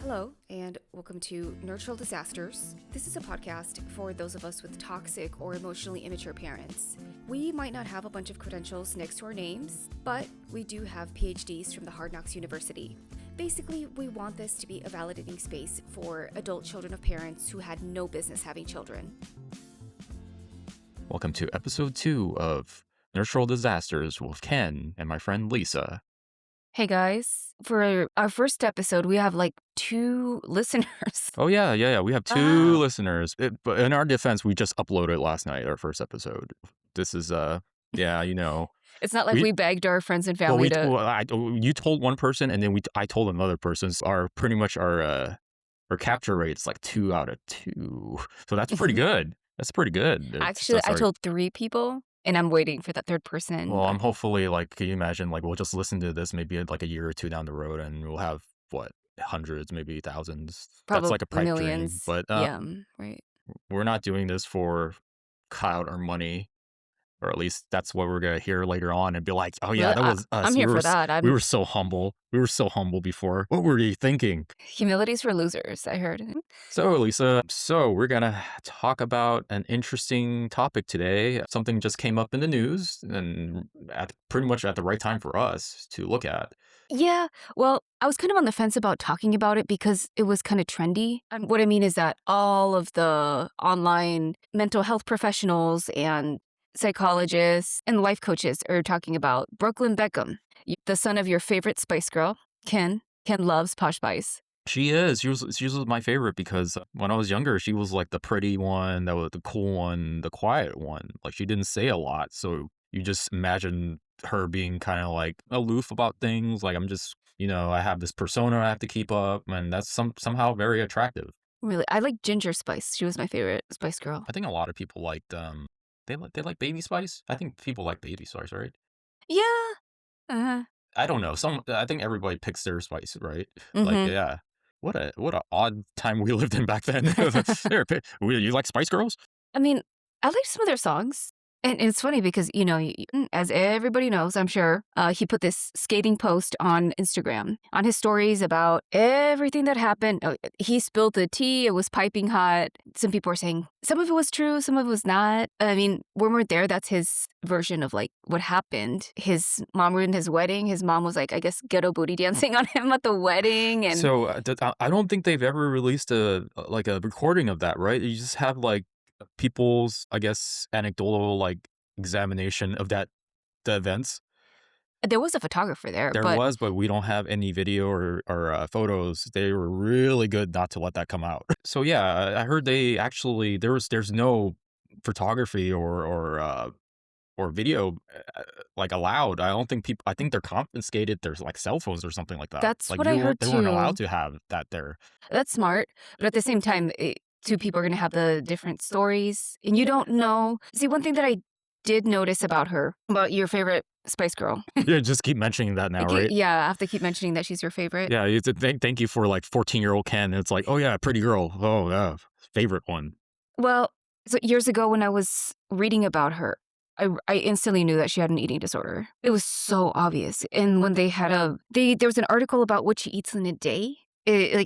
Hello, and welcome to Nurtural Disasters. This is a podcast for those of us with toxic or emotionally immature parents. We might not have a bunch of credentials next to our names, but we do have PhDs from the Hard Knocks University. Basically, we want this to be a validating space for adult children of parents who had no business having children. Welcome to episode 2 of Nurtural Disasters with Ken and my friend Lisa. Hey guys, for our first episode, we have like 2 listeners. Oh, yeah. We have 2 listeners. But in our defense, we just uploaded last night, our first episode. This is, It's not like we begged our friends and family you told one person, and then I told another person. Our capture rate is like 2 out of 2. So that's pretty good. That's pretty good. Actually, I told 3 people. And I'm waiting for that third person. Well, I'm hopefully, can you imagine, we'll just listen to this maybe like a year or 2 down the road, and we'll have, hundreds, maybe thousands. Probably that's like a pipe millions. dream. But yeah, right. We're not doing this for clout or money, or at least that's what we're going to hear later on and be like, oh, yeah, that was us. I'm here for that. We were so humble. We were so humble before. What were you thinking? Humility's for losers, I heard. So, Lisa, we're going to talk about an interesting topic today. Something just came up in the news, and pretty much at the right time for us to look at. Yeah, well, I was kind of on the fence about talking about it because it was kind of trendy. And what I mean is that all of the online mental health professionals and psychologists and life coaches are talking about Brooklyn Beckham, the son of your favorite Spice Girl, Ken. Ken loves Posh Spice. She is. She was my favorite because when I was younger, she was like the pretty one, that was the cool one, the quiet one. Like, she didn't say a lot, so you just imagine her being kind of like aloof about things. Like, I'm just, I have this persona I have to keep up, and that's somehow very attractive. Really, I like Ginger Spice. She was my favorite Spice Girl. I think a lot of people liked they like Baby Spice. I think people like Baby Spice, right? Yeah. I don't know. I think everybody picks their spice, right? Mm-hmm. Yeah. What a odd time we lived in back then. You like Spice Girls? I mean, I like some of their songs. And it's funny because, as everybody knows, I'm sure, he put this scathing post on Instagram on his stories about everything that happened. Oh, he spilled the tea. It was piping hot. Some people are saying some of it was true, some of it was not. I mean, when we're there, that's his version of what happened. His mom ruined his wedding. His mom was I guess, ghetto booty dancing on him at the wedding. And so I don't think they've ever released a recording of that, right? You just have people's, I guess, anecdotal examination of the events. There was a photographer there. But we don't have any video or photos. They were really good not to let that come out. So yeah, I heard they actually there's no photography or video allowed. I don't think I think they're confiscated their cell phones or something like that. That's what I heard too. They weren't allowed to have that there. That's smart, but at the same time, 2 people are going to have the different stories, and you don't know. See, one thing that I did notice about your favorite Spice Girl. Yeah, just keep mentioning that now, right? Yeah, I have to keep mentioning that she's your favorite. Yeah, thank you for 14-year-old Ken. It's like, oh yeah, pretty girl. Oh yeah, favorite one. Well, so years ago when I was reading about her, I instantly knew that she had an eating disorder. It was so obvious. And when they had there was an article about what she eats in a day.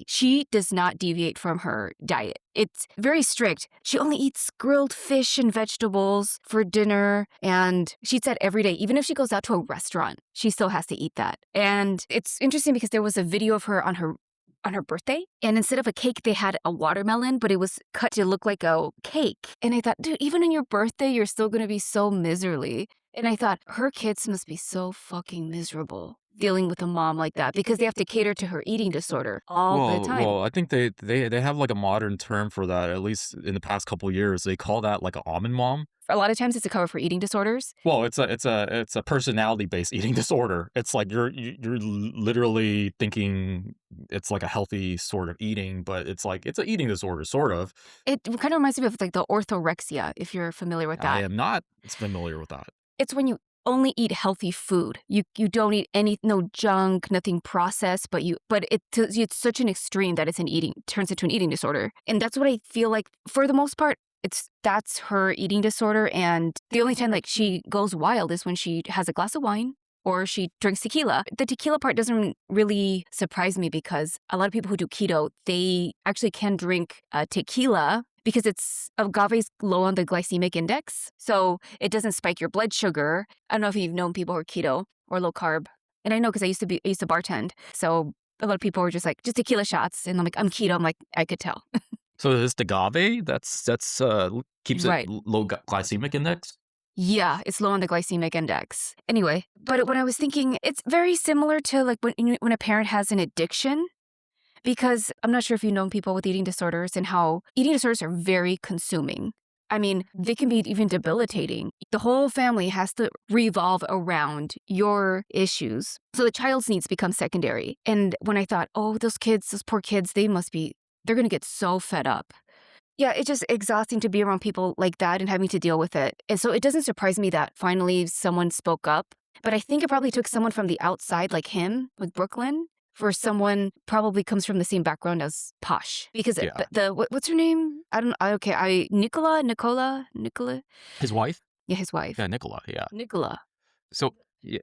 She does not deviate from her diet. It's very strict. She only eats grilled fish and vegetables for dinner, and she eats that every day. Even if she goes out to a restaurant, she still has to eat that. And it's interesting because there was a video of her on her birthday, and instead of a cake, they had a watermelon, but it was cut to look like a cake. And I thought, dude, even on your birthday, you're still going to be so miserly. And I thought, her kids must be so fucking miserable dealing with a mom like that because they have to cater to her eating disorder all the time. Well, I think they have a modern term for that. At least in the past couple of years, they call that an almond mom. A lot of times it's a cover for eating disorders. Well, it's a personality-based eating disorder. It's you're literally thinking it's a healthy sort of eating, but it's an eating disorder, sort of. It kind of reminds me of the orthorexia, if you're familiar with that. I am not familiar with that. It's when you only eat healthy food. You don't eat no junk, nothing processed, but it's such an extreme that turns into an eating disorder. And that's what I feel like for the most part. That's her eating disorder, and the only time she goes wild is when she has a glass of wine or she drinks tequila. The tequila part doesn't really surprise me because a lot of people who do keto, they actually can drink tequila because agave's low on the glycemic index. So it doesn't spike your blood sugar. I don't know if you've known people who are keto or low carb. And I know because I used to bartend. So a lot of people were just like, just tequila shots. And I'm like, I'm keto. I'm like, I could tell. So is the agave that's keeps it Right. low glycemic index? Yeah, it's low on the glycemic index. Anyway, but when I was thinking, it's very similar to like when a parent has an addiction, because I'm not sure if you've known people with eating disorders and how eating disorders are very consuming. I mean, they can be even debilitating. The whole family has to revolve around your issues. So the child's needs become secondary. And when I thought, oh, those poor kids, they're going to get so fed up. Yeah, it's just exhausting to be around people like that and having to deal with it. And so it doesn't surprise me that finally someone spoke up. But I think it probably took someone from the outside like him, like Brooklyn, for someone probably comes from the same background as Posh. Because Yeah. what's her name? Nicola? His wife? Yeah, his wife. Yeah, Nicola, yeah. Nicola. So yeah,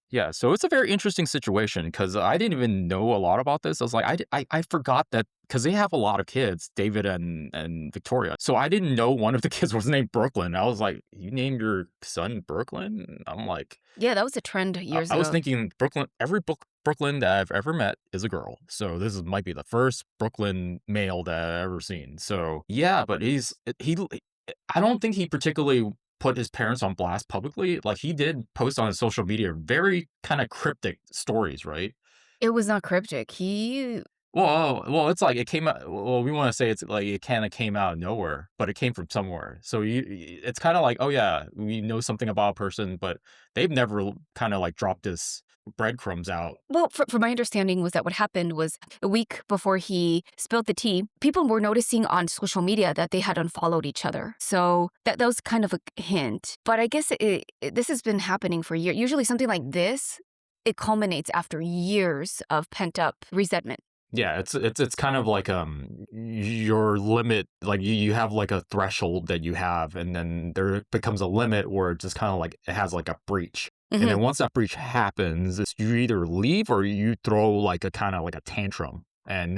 yeah, so it's a very interesting situation because I didn't even know a lot about this. I was like, I forgot that because they have a lot of kids, David and Victoria. So I didn't know one of the kids was named Brooklyn. I was like, you named your son Brooklyn? I'm like, Yeah, that was a trend years I was ago. thinking every Brooklyn that I've ever met is a girl. So might be the first Brooklyn male that I've ever seen. So yeah, but I don't think he particularly put his parents on blast publicly. Like he did post on his social media very kind of cryptic stories, right? It was not cryptic. Well, it's like it came out. Well, we want to say it's like it kind of came out of nowhere, but it came from somewhere. So it's kind of like, oh yeah, we know something about a person, but they've never kind of like dropped this breadcrumbs out. Well, from my understanding was that what happened was a week before he spilled the tea, people were noticing on social media that they had unfollowed each other. So that was kind of a hint. But I guess this has been happening for years. Usually something like this, it culminates after years of pent up resentment. Yeah, it's kind of like your limit, like you have like a threshold that you have, and then there becomes a limit where it just kind of like it has like a breach. And Hmm. then once that breach happens, you either leave or you throw like a kind of like a tantrum. And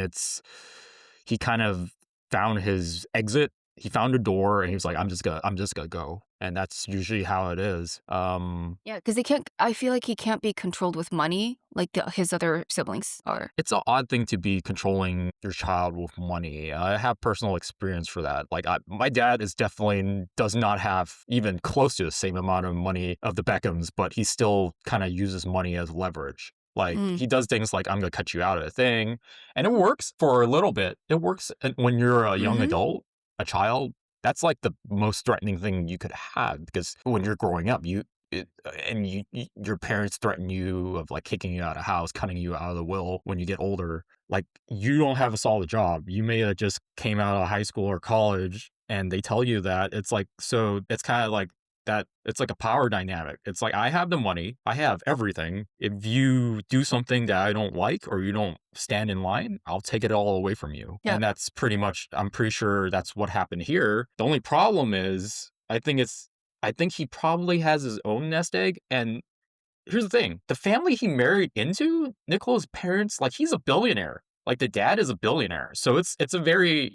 he kind of found his exit. He found a door and he was like, I'm just gonna go. And that's usually how it is. Yeah, because I feel like he can't be controlled with money like his other siblings are. It's an odd thing to be controlling your child with money. I have personal experience for that. Like, my dad does not have even close to the same amount of money of the Beckhams, but he still kind of uses money as leverage. Like, Mm. he does things like, I'm going to cut you out of the thing. And it works for a little bit. It works when you're a young Hmm. adult, a child. That's like the most threatening thing you could have because when you're growing up, your parents threaten you of like kicking you out of house, cutting you out of the will when you get older. Like you don't have a solid job. You may have just came out of high school or college and they tell you that. It's like, so it's kind of like that. It's like a power dynamic. It's like, I have the money, I have everything. If you do something that I don't like or you don't stand in line, I'll take it all away from you. Yeah. And that's pretty much, I'm pretty sure that's what happened here. The only problem is I think he probably has his own nest egg. And here's the thing, the family he married into, Nicola's parents, like he's a billionaire. Like the dad is a billionaire. So it's a very,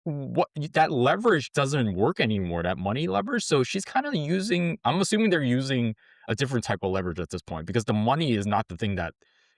that leverage doesn't work anymore, that money leverage. So she's kind of I'm assuming they're using a different type of leverage at this point because the money is not the thing that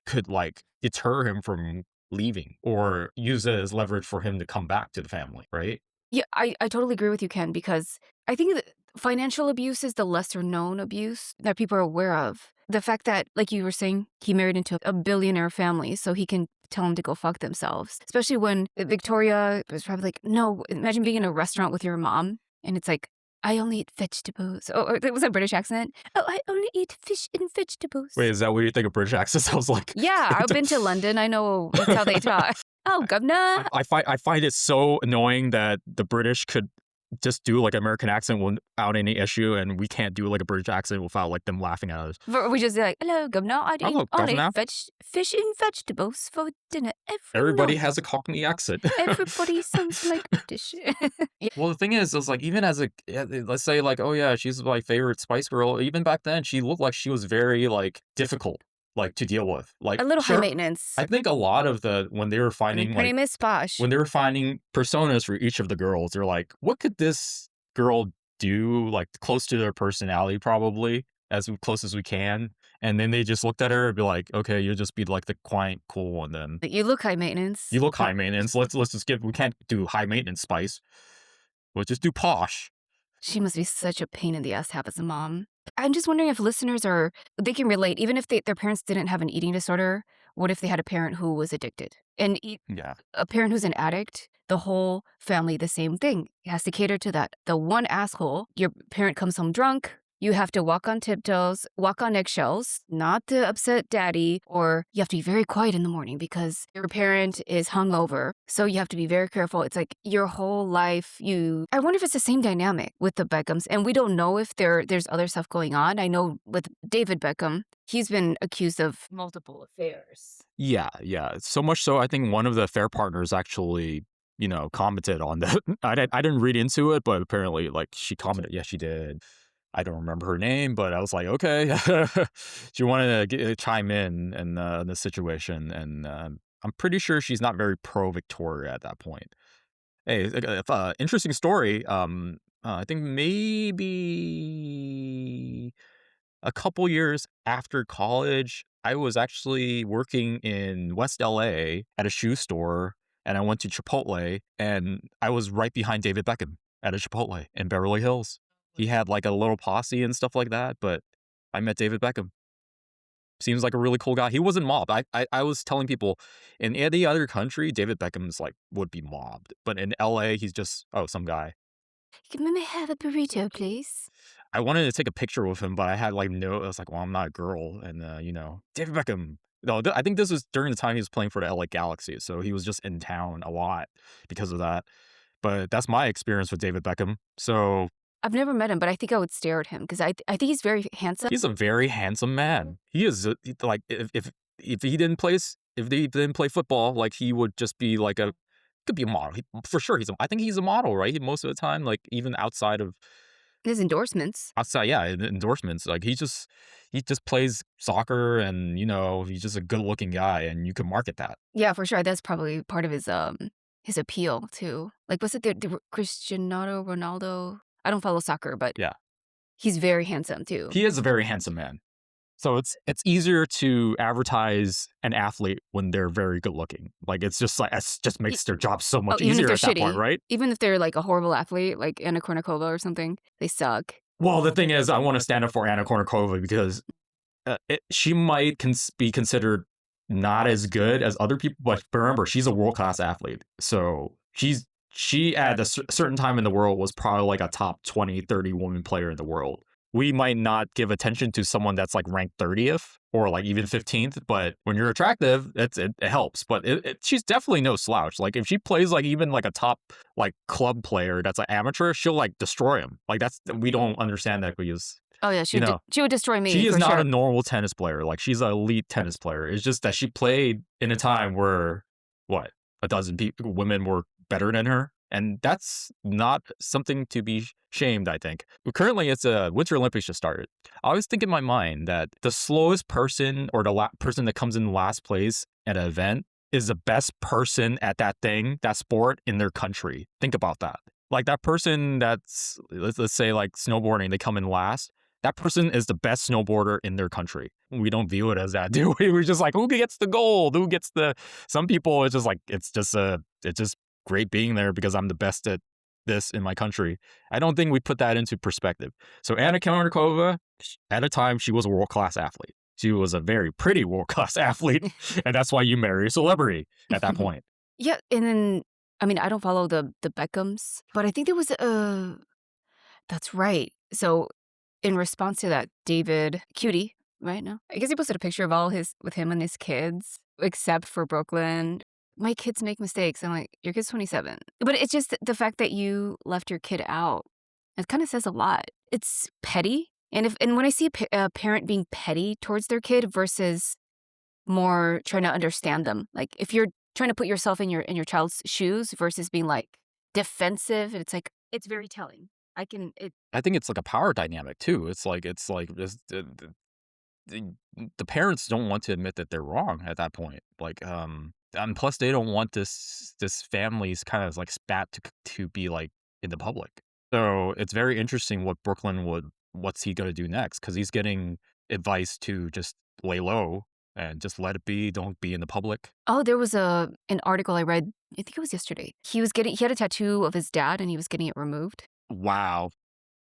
could like deter him from leaving or use it as leverage for him to come back to the family, right? Yeah, I totally agree with you, Ken, because I think that financial abuse is the lesser known abuse that people are aware of. The fact that, like you were saying, he married into a billionaire family, so he can tell them to go fuck themselves. Especially when Victoria was probably like, no, imagine being in a restaurant with your mom and it's like, I only eat vegetables. Or it was a British accent. Oh, I only eat fish and vegetables. Wait, is that what you think of British accents? I was like, Yeah, I've been to London. I know that's how they talk. Oh, governor. I find it so annoying that the British could just do like an American accent without any issue, and we can't do like a British accent without like them laughing at us. We just like, hello, governor. Hello, Only governor. fish and vegetables for dinner every Everybody night. has a Cockney accent. Everybody sounds like British. Yeah. Well, the thing is like even as let's say like, oh yeah, she's my favorite Spice Girl. Even back then, she looked like she was very like difficult. like, to deal with. Like, A little high sure, maintenance. I think a lot of the when they were I mean, finding, her like name is Posh. when they were finding personas for each of the girls, they're like, "What could this girl do, like, close to their personality probably, as close as we can?" And then they just looked at her and be like, "Okay, you'll just be, like, the quiet, cool one then. You look high You maintenance. look high maintenance. Let's just give we can't do high maintenance Spice. We'll just do Posh." She must be such a pain in the ass to have as a mom. I'm just wondering if listeners are they can relate, even if their parents didn't have an eating disorder, what if they had a parent who was addicted? And Yeah. a parent who's an addict, the whole family, the same thing. It has to cater to that. The one asshole, your parent comes home drunk, you have to walk on tiptoes, walk on eggshells, not to upset daddy, or you have to be very quiet in the morning because your parent is hungover. So you have to be very careful. It's like your whole life, I wonder if it's the same dynamic with the Beckhams. And we don't know if there's other stuff going on. I know with David Beckham, he's been accused of multiple affairs. Yeah, yeah. So much so, I think one of the affair partners actually, commented on that. I didn't read into it, but apparently, like, she commented. Yeah, she did. I don't remember her name, but I was like, okay. She wanted to chime in the situation, and I'm pretty sure she's not very pro Victoria at that point. Hey, interesting story. I think maybe a couple years after college, I was actually working in West LA at a shoe store, and I went to Chipotle, and I was right behind David Beckham at a Chipotle in Beverly Hills. He had like a little posse and stuff like that, but I met David Beckham. Seems like a really cool guy. He wasn't mobbed. I was telling people in any other country, David Beckham's like would be mobbed, but in LA, he's just some guy. Can I have a burrito, please? I wanted to take a picture with him, but I had like no. I was like, well, I'm not a girl, and David Beckham. No, I think this was during the time he was playing for the LA Galaxy, so he was just in town a lot because of that. But that's my experience with David Beckham. So I've never met him, but I think I would stare at him because I think he's very handsome. he's a very handsome man. He is like if he didn't play football, like he would just be like could be a model. For sure, I think he's a model, right? Most of the time, like even outside of His endorsements. outside, yeah, endorsements. Like he just plays soccer, and he's just a good looking guy, and you can market that. Yeah, for sure. That's probably part of his appeal too. Like, was it the Cristiano Ronaldo? I don't follow soccer, but Yeah, he's very handsome too. he is a very handsome man. So it's easier to advertise an athlete when they're very good looking. Like it's just E- makes their job so Oh, much even if easier they're at that point, shitty, right? even if they're like a horrible athlete, like Anna Kournikova or something, they suck. Well, the thing is, I want to stand up for Anna Kournikova because she might be considered not as good as other people, but remember, she's a world class athlete. So she at a certain time in the world was probably like a top 20, 30 woman player in the world. We might not give attention to someone that's like ranked 30th or like even 15th, but when you're attractive, it helps. But she's definitely no slouch. Like if she plays like even like a top like club player that's an amateur, she'll like destroy him. Like we don't understand that because Oh yeah, you know she would destroy me she is for not a sure. normal tennis player. Like she's an elite tennis player. It's just that she played in a time where what a dozen women were better than her, and that's not something to be shamed. I think currently it's a Winter Olympics just started. I always think in my mind that the slowest person or the person that comes in last place at an event is the best person at that thing, that sport in their country. Think about that. Like that person that's let's say like snowboarding, they come in last. That person is the best snowboarder in their country. We don't view it as that, do we? We're just like, who gets the gold? Who gets the? Some people, it's just like it's just great being there because I'm the best at this in my country. I don't think we put that into perspective. So Anna Kournikova, at a time, she was a world class athlete. She was a very pretty world class athlete, and that's why you marry a celebrity at that point. Yeah, and then I mean I don't follow the Beckhams, but I think there was that's right. So in response to that, David, cutie, right now, I guess he posted a picture of with him and his kids, except for Brooklyn. My kids make mistakes. I'm like, your kid's 27. But it's just the fact that you left your kid out. It kind of says a lot. It's petty. And when I see a parent being petty towards their kid versus more trying to understand them, like if you're trying to put yourself in your child's shoes versus being like defensive, it's like it's very telling. I think it's like a power dynamic too. It's like the the parents don't want to admit that they're wrong at that point. Like, and plus they don't want this family's kind of like spat to be like in the public. So it's very interesting what Brooklyn would what's he gonna do next? Because he's getting advice to just lay low and just let it be. Don't be in the public. Oh, there was an article I read, I think it was yesterday. He had a tattoo of his dad and he was getting it removed. Wow.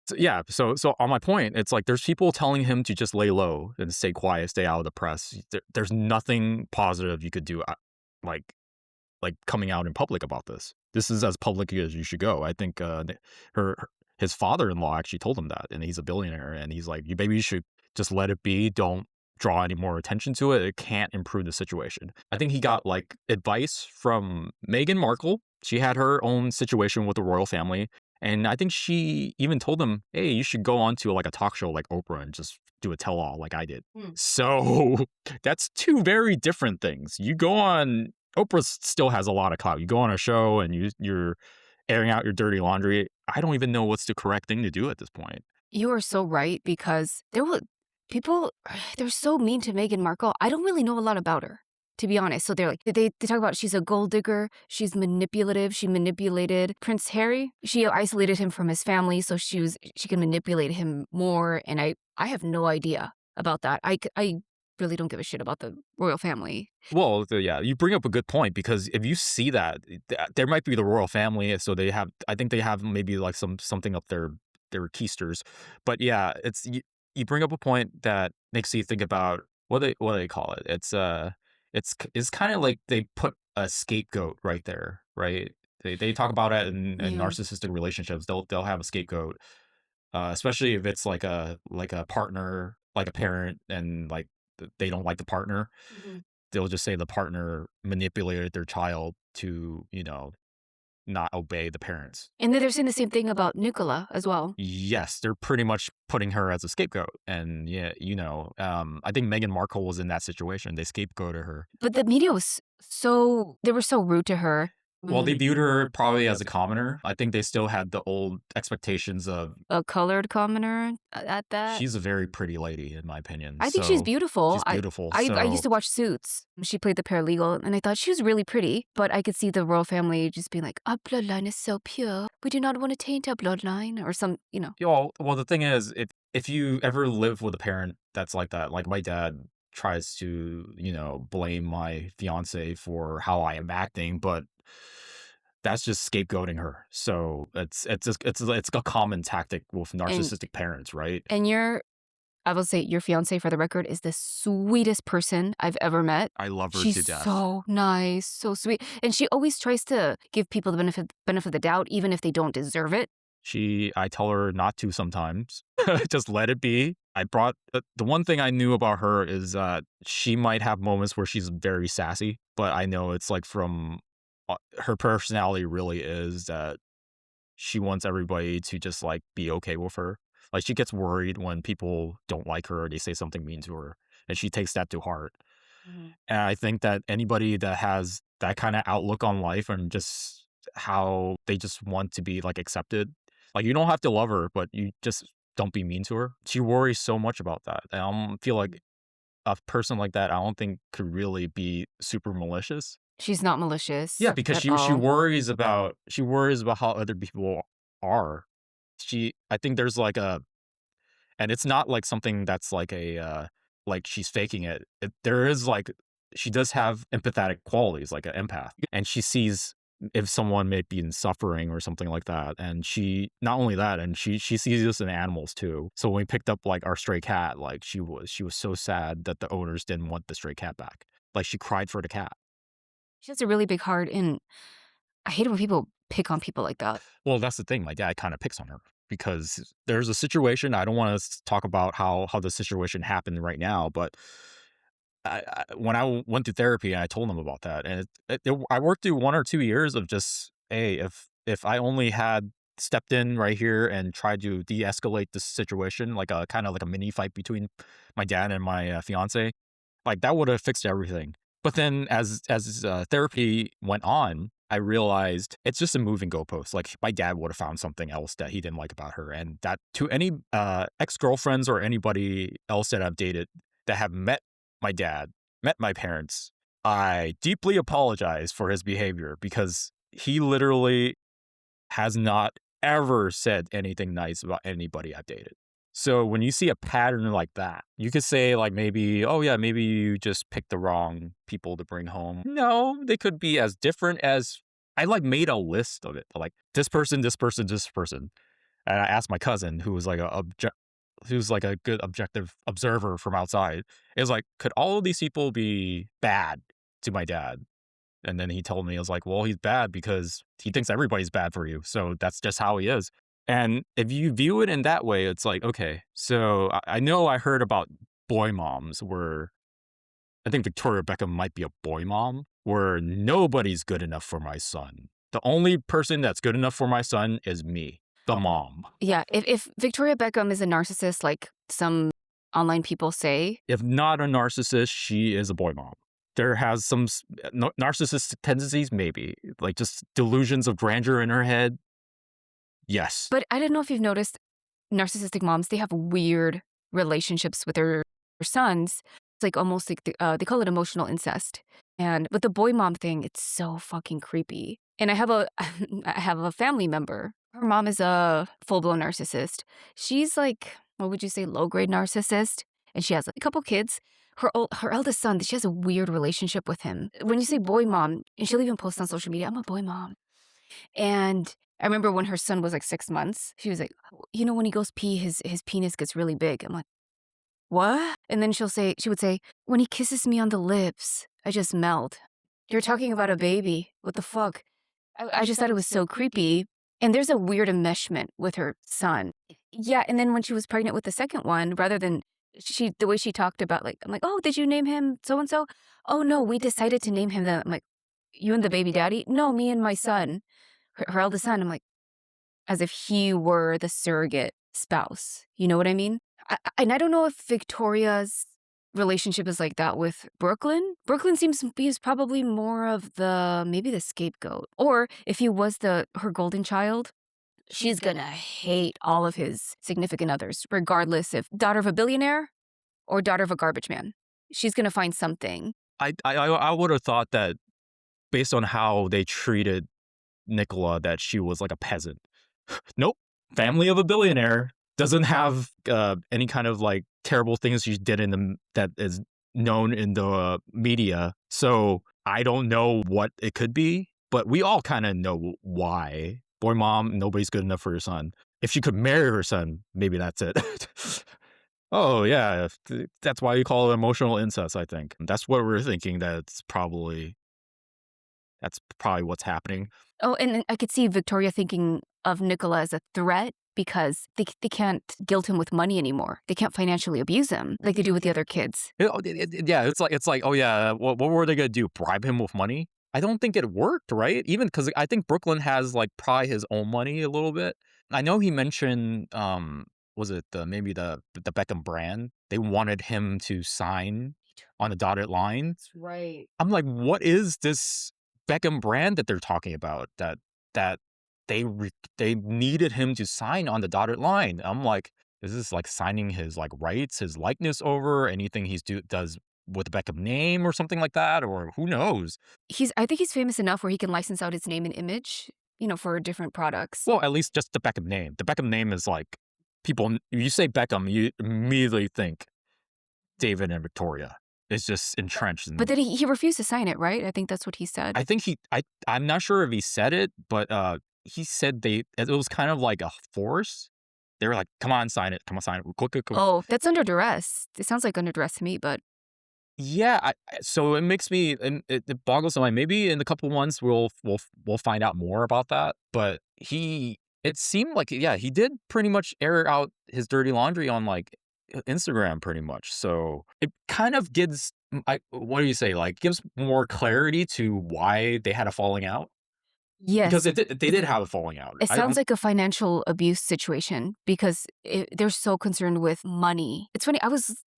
So, yeah. So on my point, it's like there's people telling him to just lay low and stay quiet, stay out of the press. There's nothing positive you could do, like coming out in public about this. This is as public as you should go. I think his father-in-law actually told him that, and he's a billionaire, and he's like, you maybe you should just let it be. Don't draw any more attention to it. It can't improve the situation. I think he got like advice from Meghan Markle. She had her own situation with the royal family. And I think she even told him, hey, you should go on to like a talk show like Oprah and just do a tell all like I did. So that's two very different things. You go on, Oprah still has a lot of clout. You go on a show and you're airing out your dirty laundry. I don't even know what's the correct thing to do at this point. You are so right because there were people, they're so mean to Meghan Markle. I don't really know a lot about her, to be honest. So they're like, they talk about she's a gold digger, she's manipulative, she manipulated Prince Harry. She isolated him from his family, so she can manipulate him more. And I have no idea about that. I really don't give a shit about the royal family. Well, yeah, you bring up a good point because if you see that, there might be the royal family, so they have. I think they have maybe like something up their keisters, but yeah, you bring up a point that makes you think about what do they call it? It's kind of like they put a scapegoat right there, right? They talk about it in Yeah. narcissistic relationships. They'll have a scapegoat, especially if it's like a partner, like a parent, and like they don't like the partner. Mhm. They'll just say the partner manipulated their child to, not obey the parents. And then they're saying the same thing about Nicola as well. Yes, they're pretty much putting her as a scapegoat. And yeah, I think Meghan Markle was in that situation. They scapegoated her. But the media was they were so rude to her. Well, they viewed her probably as a commoner. I think they still had the old expectations of A colored commoner at that. she's a very pretty lady, in my opinion. I think she's So beautiful. she's beautiful. I used So to watch Suits. She played the paralegal, and I thought she was really pretty. But I could see the royal family just being like, "Our bloodline is so pure. We do not want to taint our bloodline," or some. well, the thing is, if you ever live with a parent that's like that, like my dad tries to, blame my fiance for how I am acting, but that's just scapegoating her. So it's a common tactic with And narcissistic parents, right? and I will say your fiance, for the record, is the sweetest person I've ever met. I love her to She's death. so nice, so sweet, and she always tries to give people the benefit of the doubt, even if they don't deserve it. I tell her not to sometimes. Just let it be. The one thing I knew about her is she might have moments where she's very sassy, but I know it's like from her personality really is that she wants everybody to just like be okay with her. Like she gets worried when people don't like her or they say something mean to her, and she takes that to heart. Mhm. And I think that anybody that has that kind of outlook on life and just how they just want to be like accepted, like you don't have to love her, but you just don't be mean to her. She worries so much about that. And I don't feel like a person like that, I don't think could really be super malicious. She's not Yeah, malicious because at she all. worries about how other people are. I think there's like a and it's not like something that's like like she's faking it. There is like she does have empathetic qualities, like an empath, and she sees if someone may be in suffering or something like that. And she not only that, and she sees this in animals too. So when we picked up like our stray cat, like she was so sad that the owners didn't want the stray cat back. Like she cried for the cat. She has a really big heart, and I hate it when people pick on people like that. Well, that's the thing. My dad kind of picks on her because there's a situation. I don't want to talk about how the situation happened right now, but when I went to therapy, I told him about that, and I worked through 1 or 2 years of just, hey, if I only had stepped in right here and tried to de-escalate this situation, like a kind of like a mini fight between my dad and my fiance, like that would have fixed everything. But then as therapy went on, I realized it's just a moving goalpost. Like my dad would have found something else that he didn't like about her, and that to any ex girlfriends or anybody else that I've dated, that have met my dad, met my parents, I deeply apologize for his behavior because he literally has not ever said anything nice about anybody I've dated. So when you see a pattern like that, you could say like maybe, oh yeah, maybe you just picked the wrong people to bring home. No, they could be as different as I like made a list of it. Like this person, this person, this person. And I asked my cousin, who's like a good objective observer from outside, is like, could all of these people be bad to my dad? And then he told me, I was like, well, he's bad because he thinks everybody's bad for you. So that's just how he is. And if you view it in that way, it's like, okay, so I know I heard about boy moms where I think Victoria Beckham might be a boy mom where nobody's good enough for my son. The only person that's good enough for my son is me, the mom. Yeah, if Victoria Beckham is a narcissist, like some online people say, If not a narcissist, she is a boy mom. There has some narcissistic tendencies, maybe, like just delusions of grandeur in her head. Yes. but I don't know if you've noticed narcissistic moms, they have weird relationships with their sons. It's like almost like they call it emotional incest. And with the boy mom thing, it's so fucking creepy. And I have a I have a family member. Her mom is a full-blown narcissist. She's like, what would you say, low-grade narcissist? And she has a couple kids. Her eldest son, she has a weird relationship with him. When you say boy mom, and she'll even post on social media, I'm a boy mom. And I remember when her son was like 6 months, she was like, you know, when he goes pee, his penis gets really big. I'm like, what? And then she would say, when he kisses me on the lips, I just melt. You're talking about a baby. What the fuck? I just thought it was so creepy. And there's a weird enmeshment with her son. Yeah, and then when she was pregnant with the second one, rather than the way she talked about, like, I'm like, oh, did you name him so and so? Oh no, we decided to name him that. I'm like, you and the baby daddy? No, me and my son, her eldest son. I'm like, as if he were the surrogate spouse. You know what I mean? And I don't know if Victoria's relationship is like that with Brooklyn. Brooklyn seems he's probably more of maybe the scapegoat. Or if he was her golden child, she's gonna hate all of his significant others, regardless if daughter of a billionaire or daughter of a garbage man. She's gonna find something. I would have thought that based on how they treated Nicola, that she was like a peasant. Nope. Family of a billionaire doesn't have any kind of like terrible things she did that is known in the media. So I don't know what it could be, but we all kind of know why. Boy mom, nobody's good enough for your son. If she could marry her son, maybe that's it. Oh yeah, that's why you call it emotional incest, I think. That's what we're thinking. That's probably what's happening. Oh, and I could see Victoria thinking of Nicola as a threat because they can't guilt him with money anymore. They can't financially abuse him like they do with the other kids. Yeah, it's like, oh yeah, what were they gonna do? Bribe him with money? I don't think it worked, right? Even because I think Brooklyn has like probably his own money a little bit. I know he mentioned, was it maybe the Beckham brand? They wanted him to sign on the dotted line. That's right. I'm like, what is this Beckham brand that they're talking about? That they needed him to sign on the dotted line. I'm like, is this like signing his like rights, his likeness over anything does with the Beckham name or something like that, or who knows? I think he's famous enough where he can license out his name and image, for different products. Well, at least just the Beckham name. The Beckham name is like people. You say Beckham, you immediately think David and Victoria. It's just entrenched in. But then he refused to sign it, right? I think that's what he said. I think I'm not sure if he said it, but he said it was kind of like a force. They were like, come on, sign it. Come on, sign it. Quick. Oh, that's under duress. It sounds like under duress to me, but Yeah, so it makes me, and it boggles my mind. Maybe in a couple months we'll find out more about that. But it seemed like, yeah, he did pretty much air out his dirty laundry on like Instagram, pretty much. So it kind of gives, what do you say, like gives more clarity to why they had a falling out. yes. Because they did have a falling out. It sounds like a financial abuse situation because they're so concerned with money. It's funny.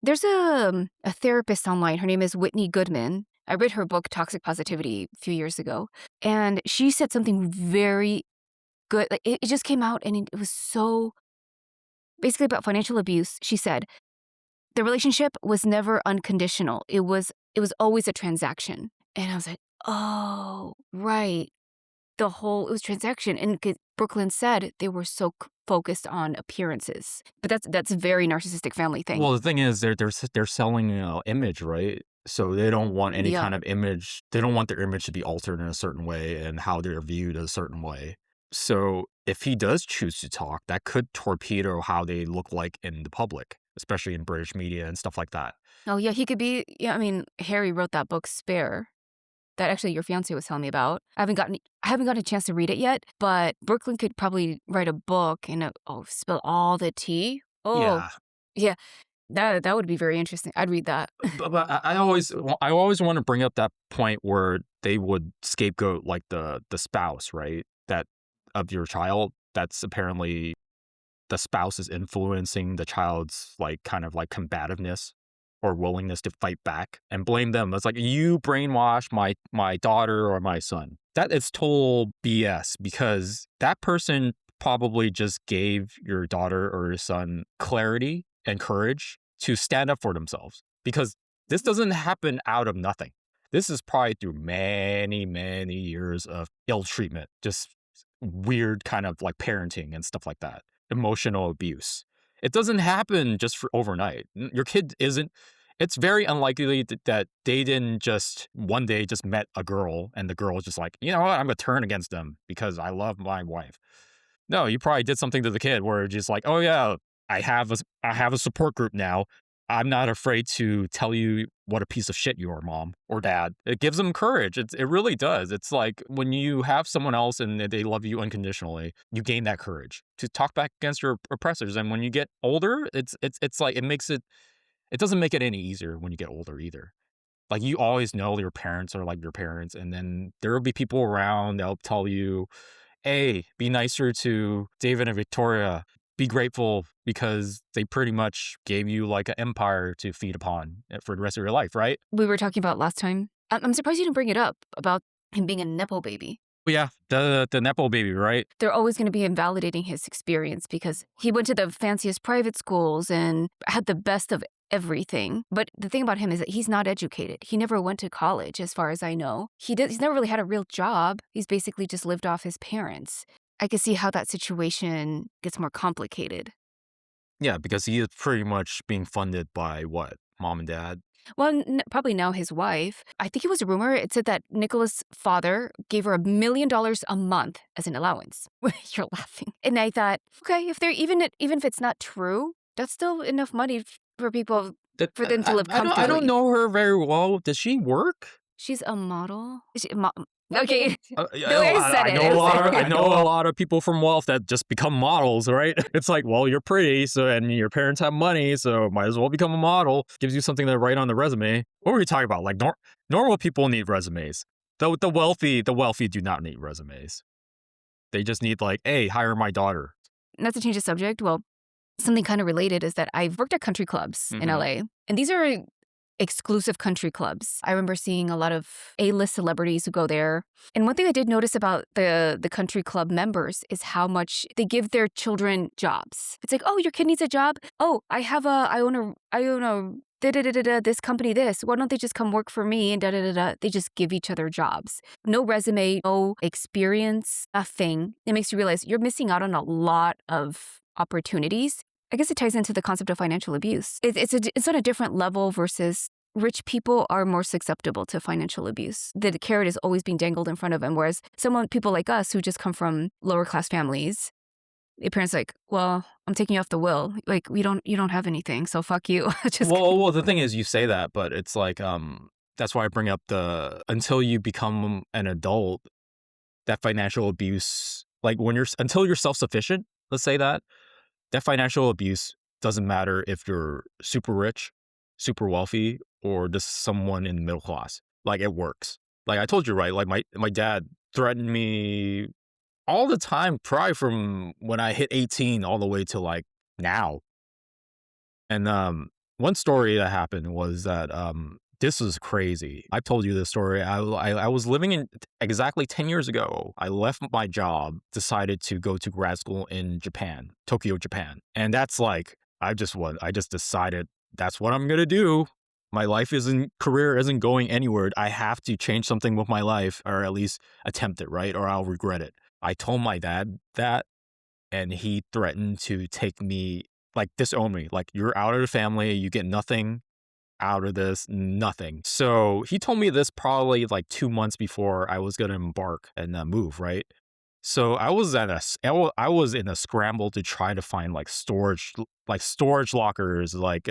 There's a therapist online. Her name is Whitney Goodman. I read her book Toxic Positivity a few years ago, and she said something very good. Like it just came out, and it was so basically about financial abuse. She said, The relationship was never unconditional. It was always a transaction. And I was like, "Oh, right." It was transaction, and 'cause Brooklyn said they were so focused on appearances. But that's a very narcissistic family thing. Well, the thing is, they're selling image, right? So they don't want any Yeah. kind of image. They don't want their image to be altered in a certain way and how they're viewed a certain way. So if he does choose to talk, that could torpedo how they look like in the public, especially in British media and stuff like that. Oh, yeah, he could be yeah, I mean, Harry wrote that book, Spare, that actually your fiancé was telling me about. I haven't gotten a chance to read it yet, but Brooklyn could probably write a book and, spill all the tea. Oh, Yeah, yeah, that would be very interesting. I'd read that. but I always want to bring up that point where they would scapegoat like the spouse, right? That of your child. That's apparently the spouse is influencing the child's like kind of like combativeness or willingness to fight back and blame them. It's like you brainwash my daughter or my son. That is total BS because that person probably just gave your daughter or your son clarity and courage to stand up for themselves because this doesn't happen out of nothing. This is probably through many, many years of ill treatment, just weird kind of like parenting and stuff like that, emotional abuse. It doesn't happen just for overnight. Your kid isn't, it's very unlikely that they didn't just one day just met a girl and the girl was just like, you know what, I'm going to turn against them because I love my wife. No, you probably did something to the kid where it's just like, oh yeah, I have a support group now. I'm not afraid to tell you what a piece of shit you are, mom or dad. It gives them courage. It really does. It's like when you have someone else and they love you unconditionally, you gain that courage to talk back against your oppressors. And when you get older, it's like it doesn't make it any easier when you get older either. Like you always know your parents are like your parents, and then there will be people around that'll tell you, hey, be nicer to David and Victoria. Be grateful because they pretty much gave you like an empire to feed upon for the rest of your life, right? We were talking about last time. I'm surprised you didn't bring it up about him being a nepo baby. But yeah, the Nepo baby, right? They're always gonna be invalidating his experience because he went to the fanciest private schools and had the best of everything. But the thing about him is that he's not educated. He never went to college, as far as I know. He's never really had a real job. He's basically just lived off his parents. I can see how that situation gets more complicated. Yeah, because he is pretty much being funded by what? Mom and dad? Well, probably now his wife. I think it was a rumor. It said that Nicola's father gave her $1 million a month as an allowance. You're laughing. And I thought, okay, if they're even if it's not true, that's still enough money for people That, for them to live I don't comfortably. know her very well. Does she work? She's a model. Is she okay. Yeah, The way I said I it, know it a was lot. like- I know a lot of people from wealth that just become models, right? It's like, well, you're pretty, so and your parents have money, so might as well become a model. Gives you something to write on the resume. What were we talking about? Like normal people need resumes. The wealthy do not need resumes. They just need like, hey, hire my daughter. Not to change the subject, well, something kind of related is that I've worked at country clubs in Mhm. LA, and these are exclusive country clubs. I remember seeing a lot of A-list celebrities who go there. And one thing I did notice about the country club members is how much they give their children jobs. It's like, oh, your kid needs a job. Oh, I own a da da da da da this company this. Why don't they just come work for me and da da da da? They just give each other jobs. No resume, no experience, nothing. It makes you realize you're missing out on a lot of opportunities. I guess it ties into the concept of financial abuse. It's on a different level versus rich people are more susceptible to financial abuse. The carrot is always being dangled in front of them, whereas people like us who just come from lower class families, the parents like, well, I'm taking you off the will. Like you don't have anything, so fuck you. Just Well, the thing is, you say that, but it's like, that's why I bring up the until you become an adult, that financial abuse, like until you're self sufficient, let's say that financial abuse doesn't matter if you're super rich, super wealthy, or just someone in the middle class. Like it works. Like I told you, right? Like my dad threatened me all the time, probably from when I hit 18 all the way to like now. And one story that happened was that this was crazy. I've told you this story. I was living in exactly 10 years ago. I left my job, decided to go to grad school in Japan, Tokyo, Japan. And that's like, I just decided that's what I'm going to do. My career isn't going anywhere. I have to change something with my life, or at least attempt it, right? Or I'll regret it. I told my dad that, and he threatened to take me, like, disown me. Like, you're out of the family. You get nothing out of this, nothing. So he told me this probably like 2 months before I was going to embark and move, right? So I was in a scramble to try to find like storage lockers, like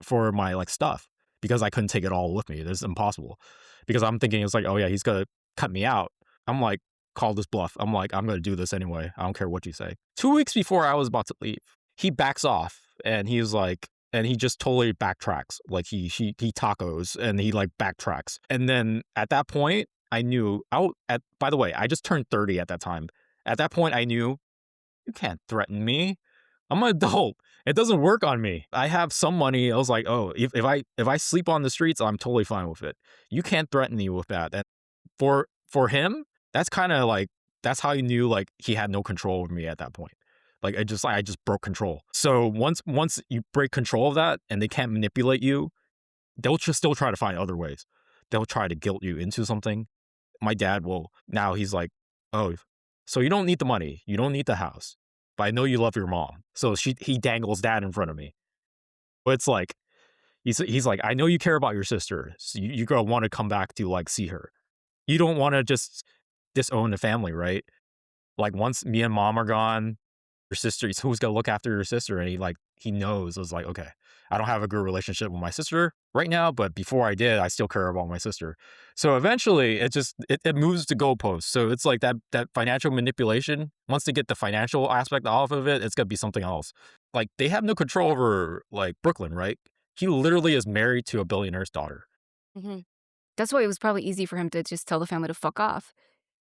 for my like stuff, because I couldn't take it all with me. It's impossible, because I'm thinking it's like, oh yeah, he's gonna cut me out. I'm like, call this bluff. I'm like, I'm gonna do this anyway. I don't care what you say. 2 weeks before I was about to leave, he backs off, and he's like, and he just totally backtracks. Like he tacos, and he like backtracks. And then at that point, I knew. By the way, I just turned 30 at that time. At that point, I knew, you can't threaten me. I'm an adult. It doesn't work on me. I have some money. I was like, oh, if I sleep on the streets, I'm totally fine with it. You can't threaten me with that. And for him, that's kind of like, that's how he knew like he had no control over me at that point. Like I just broke control. So once you break control of that and they can't manipulate you, they'll just still try to find other ways. They'll try to guilt you into something. My dad will, now he's like, oh, so you don't need the money, you don't need the house, but I know you love your mom. So he dangles that in front of me. But it's like, he's like, I know you care about your sister. So you're gonna want to come back to like see her. You don't want to just disown the family, right? Like, once me and mom are gone, your sister, who's gonna look after your sister? And he knows. I was like, okay, I don't have a good relationship with my sister right now, but before I did, I still care about my sister. So eventually it moves to goalposts. So it's like that financial manipulation. Once they get the financial aspect off of it, it's gonna be something else. Like, they have no control over like Brooklyn, right? He literally is married to a billionaire's daughter. Mhm. That's why it was probably easy for him to just tell the family to fuck off.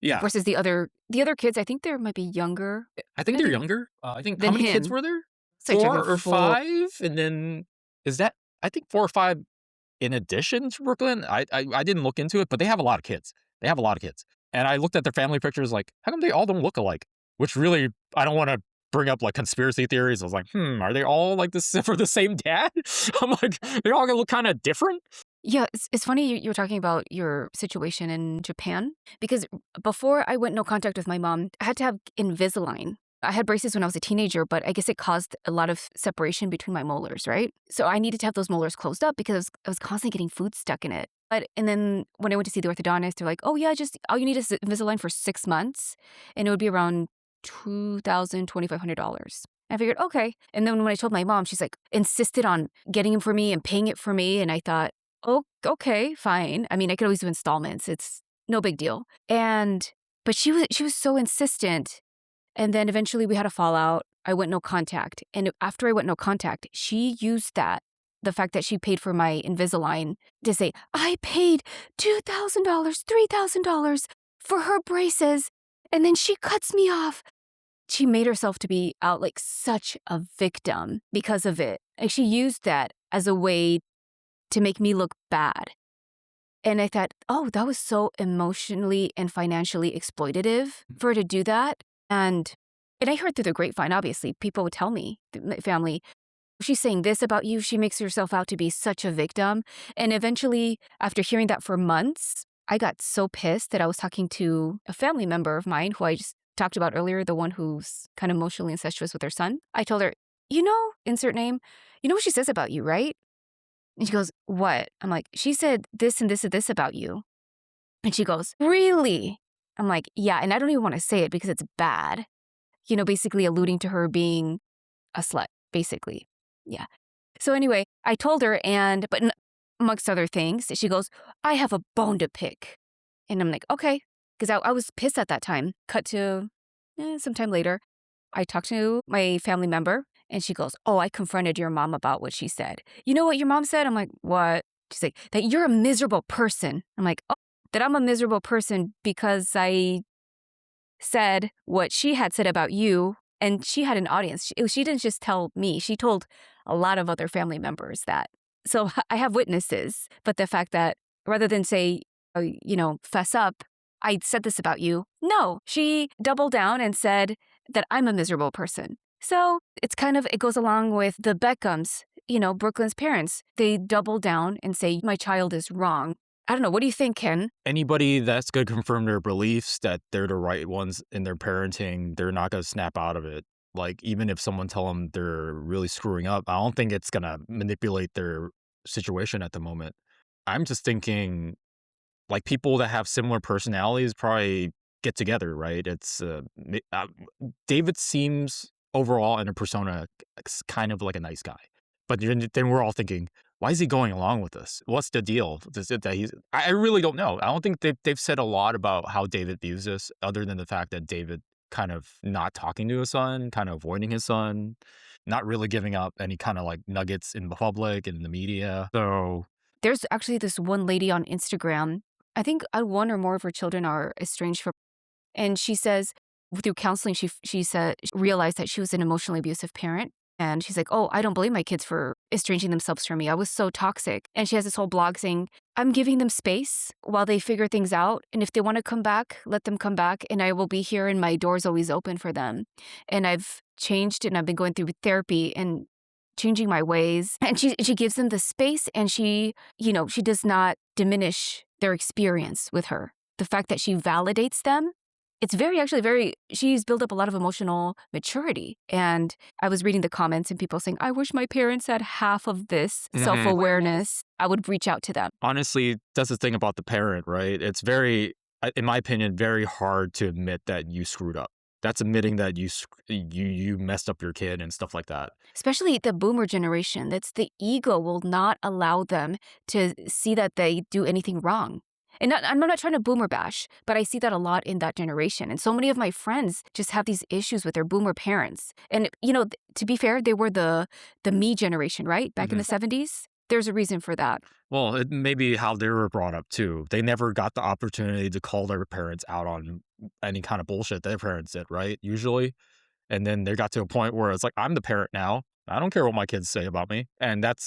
Yeah, Versus the other kids, I think they might be younger. I think they're Maybe younger. I think, how than many kids him. were there? It's like checking 4 or full. 5? And then, is that, I think 4 or 5 in addition to Brooklyn? I didn't look into it, but they have a lot of kids. They have a lot of kids. And I looked at their family pictures like, how come they all don't look alike? Which really, I don't wanna bring up, like, conspiracy theories. I was like, are they all like this for the same dad? I'm like, they're all gonna look kinda different? Yeah, it's funny you were talking about your situation in Japan, because before I went no contact with my mom, I had to have Invisalign. I had braces when I was a teenager, but I guess it caused a lot of separation between my molars, right? So I needed to have those molars closed up because I was constantly getting food stuck in it. And then when I went to see the orthodontist, they're like, "Oh yeah, just all you need is Invisalign for 6 months, and it would be around $2,000 $2,500." I figured, okay. And then when I told my mom, she's like insisted on getting them for me and paying it for me, and I thought, oh, okay, fine. I mean, I could always do installments. It's no big deal. But she was so insistent. And then eventually we had a fallout. I went no contact. And after I went no contact, she used the fact that she paid for my Invisalign, to say, I paid $2,000, $3,000 for her braces. And then she cuts me off. She made herself to be out like such a victim because of it. Like, she used that as a way to make me look bad. And I thought, oh, that was so emotionally and financially exploitative for her to do that. And I heard through the grapevine, obviously, people would tell me, my family, she's saying this about you. She makes herself out to be such a victim. And eventually, after hearing that for months, I got so pissed that I was talking to a family member of mine who I just talked about earlier, the one who's kind of emotionally incestuous with her son. I told her, insert name, you know what she says about you, right? And she goes, what? I'm like, she said this and this and this about you. And she goes, really? I'm like, yeah. And I don't even want to say it because it's bad. Basically alluding to her being a slut, basically. Yeah. So anyway, I told her, but amongst other things, she goes, I have a bone to pick. And I'm like, okay. Because I was pissed at that time. Cut to sometime later. I talked to my family member. And she goes, oh, I confronted your mom about what she said. You know what your mom said? I'm like, what? She's like, that you're a miserable person. I'm like, oh, that I'm a miserable person because I said what she had said about you. And she had an audience. She didn't just tell me. She told a lot of other family members that. So I have witnesses. But the fact that rather than say, fess up, I said this about you. No, she doubled down and said that I'm a miserable person. So it goes along with the Beckhams. Brooklyn's parents. They double down and say, my child is wrong. I don't know. What do you think, Ken? Anybody that's going to confirm their beliefs that they're the right ones in their parenting, they're not going to snap out of it. Like, even if someone tell them they're really screwing up, I don't think it's going to manipulate their situation at the moment. I'm just thinking, like, people that have similar personalities probably get together, right? David seems overall in a persona kind of like a nice guy. But then we're all thinking, why is he going along with this? What's the deal? Is it that I really don't know. I don't think they've said a lot about how David views this, other than the fact that David kind of not talking to his son, kind of avoiding his son, not really giving up any kind of like nuggets in the public and in the media. So There's actually this one lady on Instagram. I think one or more of her children are estranged from, and she says through counseling, she said she realized that she was an emotionally abusive parent. And she's like, oh, I don't blame my kids for estranging themselves from me. I was so toxic. And she has this whole blog saying, I'm giving them space while they figure things out. And if they want to come back, let them come back. And I will be here and my door's always open for them. And I've changed and I've been going through therapy and changing my ways. And she gives them the space, and she does not diminish their experience with her. The fact that she validates them, it's she's built up a lot of emotional maturity. And I was reading the comments and people saying, I wish my parents had half of this self-awareness. I would reach out to them. honestly, that's the thing about the parent, right? It's very, in my opinion, very hard to admit that you screwed up. That's admitting that you messed up your kid and stuff like that. Especially the boomer generation. That's the ego will not allow them to see that they do anything wrong. And I'm not trying to boomer bash, but I see that a lot in that generation. And so many of my friends just have these issues with their boomer parents. And, to be fair, they were the me generation, right? Back in the 70s. There's a reason for that. Well, it may be how they were brought up too. They never got the opportunity to call their parents out on any kind of bullshit their parents did, right? Usually. And then they got to a point where it's like, I'm the parent now. I don't care what my kids say about me. And that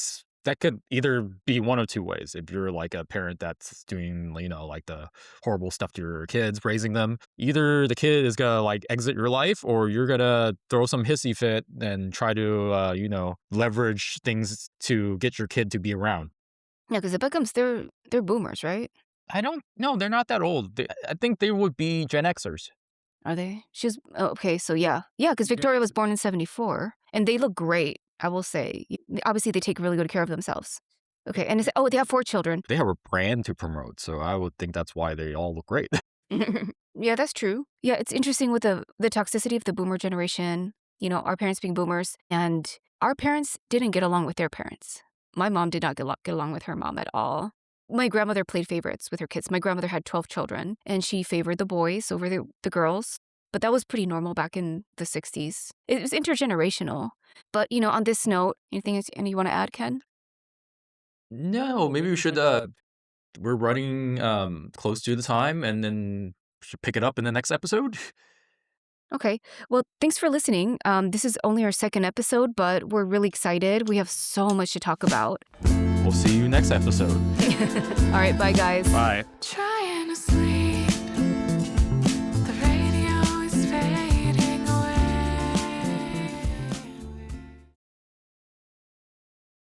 could either be one of two ways. If you're like a parent that's doing, like the horrible stuff to your kids, raising them, either the kid is going to like exit your life, or you're going to throw some hissy fit and try to, leverage things to get your kid to be around. Yeah, because the Beckhams, they're boomers, right? I don't know. They're not that old. I think they would be Gen Xers. Are they? Okay, so yeah. Yeah, because Victoria was born in 74, and they look great, I will say. Obviously, they take really good care of themselves. Okay, and they have 4 children. They have a brand to promote, so I would think that's why they all look great. Yeah, that's true. Yeah, it's interesting with the toxicity of the boomer generation, our parents being boomers, and our parents didn't get along with their parents. My mom did not get along with her mom at all. My grandmother played favorites with her kids. My grandmother had 12 children, and she favored the boys over the girls. But that was pretty normal back in the 60s. It was intergenerational. But, on this note, anything you want to add, Ken? No, maybe we should, we're running close to the time, and then we should pick it up in the next episode. Okay. Well, thanks for listening. This is only our 2nd episode, but we're really excited. We have so much to talk about. We'll see you next episode. All right. Bye, guys. Bye. Trying to sleep.